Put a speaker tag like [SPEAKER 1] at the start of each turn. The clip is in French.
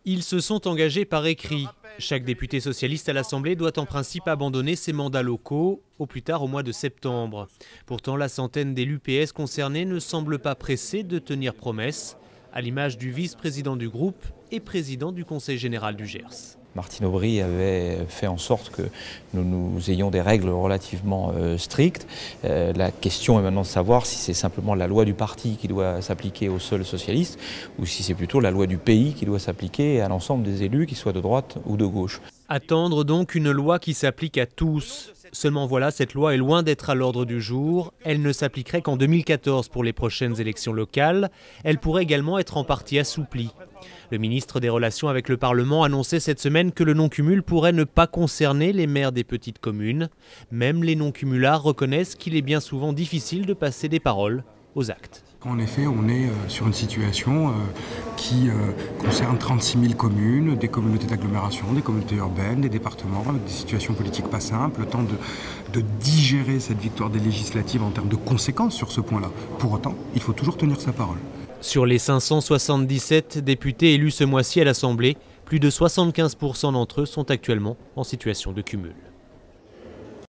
[SPEAKER 1] Ils se sont engagés par écrit. Chaque député socialiste à l'Assemblée doit en principe abandonner ses mandats locaux, au plus tard au mois de septembre. Pourtant, la centaine d'élus PS concernés ne semble pas pressés de tenir promesse, à l'image du vice-président du groupe et président du Conseil général du Gers.
[SPEAKER 2] Martine Aubry avait fait en sorte que nous ayons des règles relativement strictes. La question est maintenant de savoir si c'est simplement la loi du parti qui doit s'appliquer aux seuls socialistes ou si c'est plutôt la loi du pays qui doit s'appliquer à l'ensemble des élus, qu'ils soient de droite ou de gauche.
[SPEAKER 1] Attendre donc une loi qui s'applique à tous. Seulement voilà, cette loi est loin d'être à l'ordre du jour. Elle ne s'appliquerait qu'en 2014 pour les prochaines élections locales. Elle pourrait également être en partie assouplie. Le ministre des Relations avec le Parlement annonçait cette semaine que le non-cumul pourrait ne pas concerner les maires des petites communes. Même les non-cumulards reconnaissent qu'il est bien souvent difficile de passer des paroles aux actes.
[SPEAKER 3] En effet, on est sur une situation qui concerne 36 000 communes, des communautés d'agglomération, des communautés urbaines, des départements, avec des situations politiques pas simples, le temps de digérer cette victoire des législatives en termes de conséquences sur ce point-là. Pour autant, il faut toujours tenir sa parole.
[SPEAKER 1] Sur les 577 députés élus ce mois-ci à l'Assemblée, plus de 75% d'entre eux sont actuellement en situation de cumul.